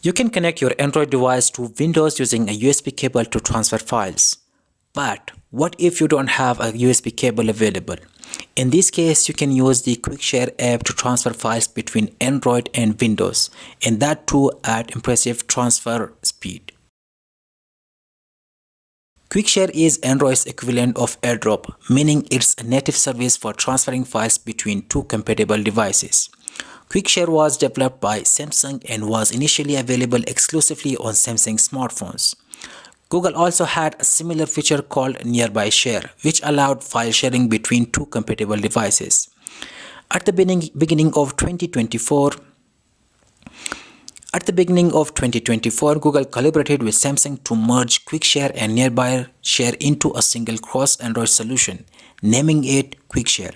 You can connect your Android device to Windows using a USB cable to transfer files. But what if you don't have a USB cable available? In this case, you can use the QuickShare app to transfer files between Android and Windows, and that too at impressive transfer speed. QuickShare is Android's equivalent of AirDrop, meaning it's a native service for transferring files between two compatible devices. QuickShare was developed by Samsung and was initially available exclusively on Samsung smartphones. Google also had a similar feature called Nearby Share, which allowed file sharing between two compatible devices. At the beginning of 2024, Google collaborated with Samsung to merge QuickShare and Nearby Share into a single cross-Android solution, naming it QuickShare.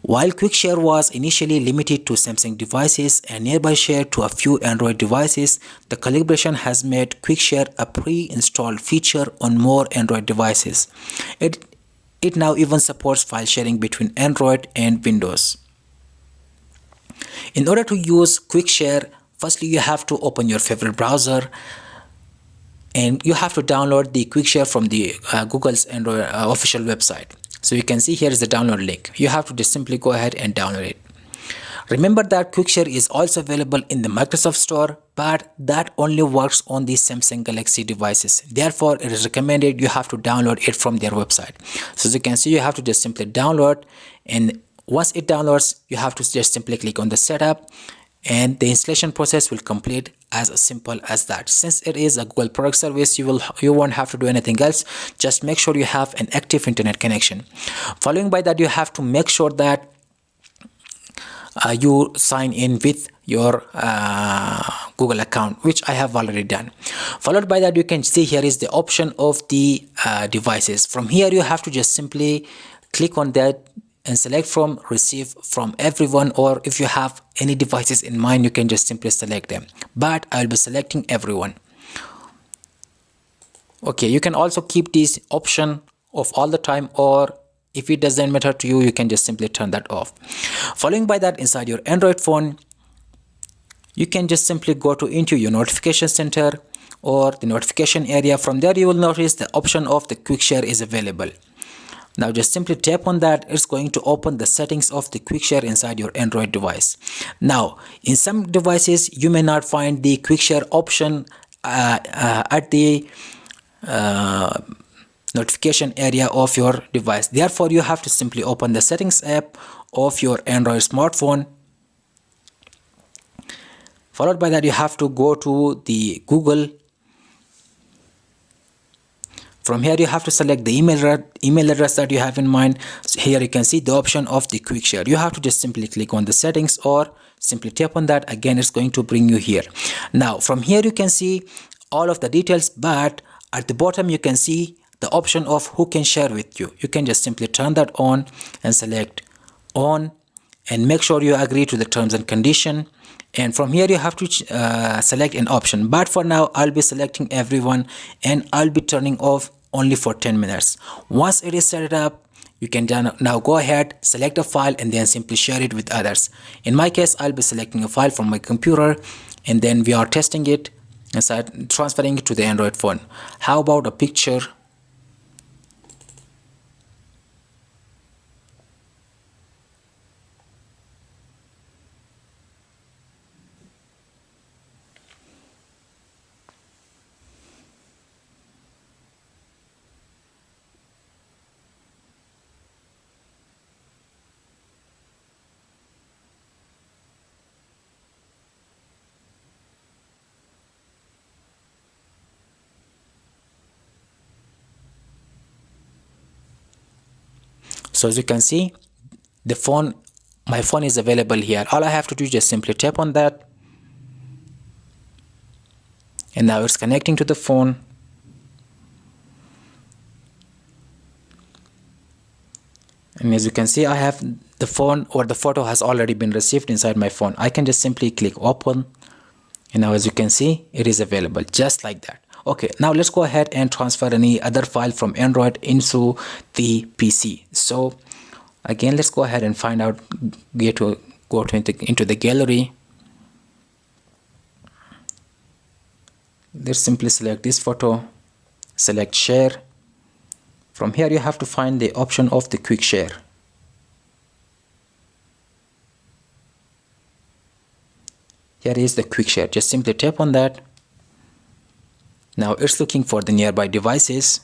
While QuickShare was initially limited to Samsung devices and Nearby Share to a few Android devices, the collaboration has made QuickShare a pre-installed feature on more Android devices. It now even supports file sharing between Android and Windows. In order to use QuickShare, firstly you have to open your favorite browser and you have to download the QuickShare from the Google's Android official website. So you can see here is the download link. You have to just simply go ahead and download it. Remember that QuickShare is also available in the Microsoft Store, but that only works on the Samsung Galaxy devices. Therefore, it is recommended you have to download it from their website. So as you can see, you have to just simply download, and once it downloads, you have to just simply click on the setup, and the installation process will complete as simple as that. Since it is a Google product service, you won't have to do anything else. Just make sure you have an active internet connection. Following by that, you have to make sure that you sign in with your Google account, which I have already done. Followed by that, you can see here is the option of the devices. From here, you have to just simply click on that and select from receive from everyone, or if you have any devices in mind, you can just simply select them, but I'll be selecting everyone. Okay, you can also keep this option off all the time, or if it doesn't matter to you, you can just simply turn that off. Following by that, inside your Android phone, you can just simply go into your notification center or the notification area. From there, you will notice the option of the QuickShare is available. Now just simply tap on that. It's going to open the settings of the QuickShare inside your Android device. Now in some devices you may not find the QuickShare option at the notification area of your device. Therefore you have to simply open the settings app of your Android smartphone. Followed by that, you have to go to the Google. From here, you have to select the email address that you have in mind. So here you can see the option of the QuickShare. You have to just simply click on the settings or simply tap on that. Again, it's going to bring you here. Now, from here, you can see all of the details, but at the bottom, you can see the option of who can share with you. You can just simply turn that on and select on, and make sure you agree to the terms and condition. And from here you have to select an option, but for now I'll be selecting everyone and I'll be turning off only for 10 minutes. Once it is set up, you can now go ahead, select a file, and then simply share it with others. In my case, I'll be selecting a file from my computer, and then we are testing it and start transferring it to the Android phone. How about a picture? So as you can see, my phone is available here. All I have to do is just simply tap on that, and now it's connecting to the phone. And as you can see, I have the phone, or the photo has already been received inside my phone. I can just simply click open, and now as you can see, it is available just like that. Okay, now let's go ahead and transfer any other file from Android into the PC. So again, let's go ahead and find out, go into the gallery. let's simply select this photo, select share. From here you have to find the option of the quick share. Here is the quick share, just simply tap on that. Now it's looking for the nearby devices.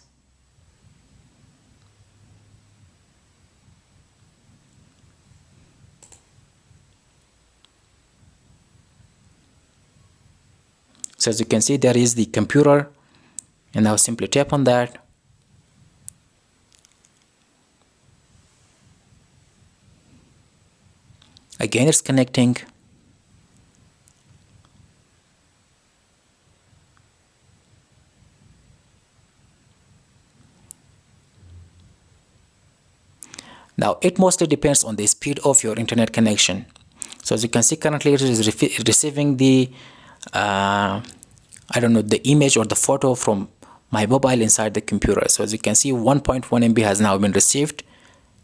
So as you can see, there is the computer, and now simply tap on that. Again, it's connecting. Now it mostly depends on the speed of your internet connection. So as you can see, currently it is receiving the I don't know, the image or the photo from my mobile inside the computer. So as you can see, 1.1 MB has now been received,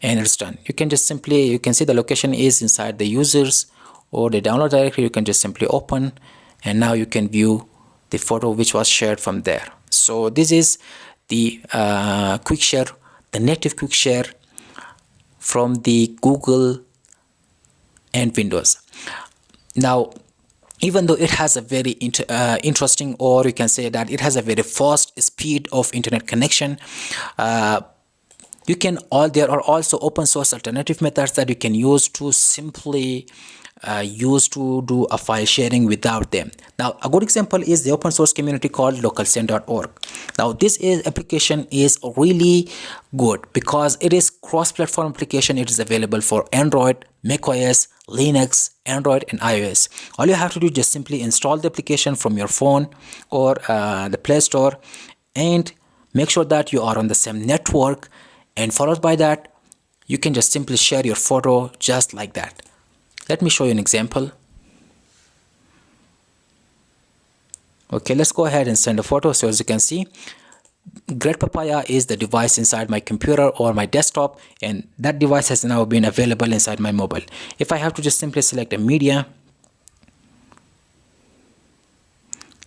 and it's done. You can just simply, you can see the location is inside the users or the download directory. You can just simply open, and now you can view the photo which was shared from there. So this is the quick share, the native quick share from the Google and Windows. Now, even though it has a very interesting, or you can say that it has a very fast speed of internet connection, you can there are also open source alternative methods that you can use to simply use to do a file sharing without them. Now a good example is the open source community called localsend.org. Now this application is really good because it is cross-platform application. It is available for Android, macOS, Linux, Android and iOS. All you have to do is just simply install the application from your phone or the Play Store, and make sure that you are on the same network, and followed by that you can just simply share your photo just like that. Let me show you an example. Okay, let's go ahead and send a photo. So as you can see, Great Papaya is the device inside my computer or my desktop, and that device has now been available inside my mobile. If I have to just simply select a media,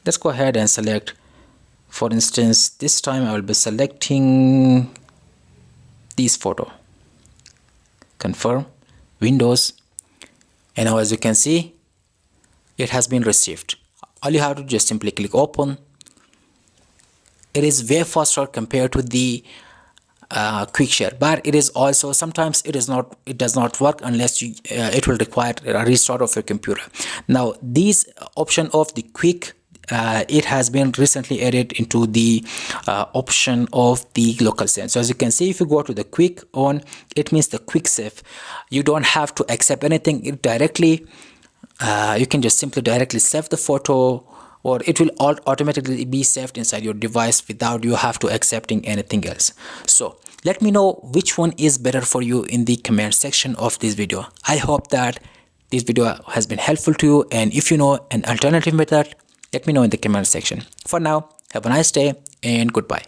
let's go ahead and select, for instance, this time I will be selecting this photo. Confirm, Windows, and now as you can see, it has been received. All you have to just simply click open. It is way faster compared to the quick share, but it is also sometimes it does not work unless you it will require a restart of your computer. Now this option of the quick, it has been recently added into the option of the local send. So as you can see, if you go to the quick on, it means the quick save. You don't have to accept anything. It directly you can just simply directly save the photo, or it will automatically be saved inside your device without you have to accepting anything else. So let me know which one is better for you in the comment section of this video. I hope that this video has been helpful to you, and if you know an alternative method, let me know in the comment section. For now, have a nice day and goodbye.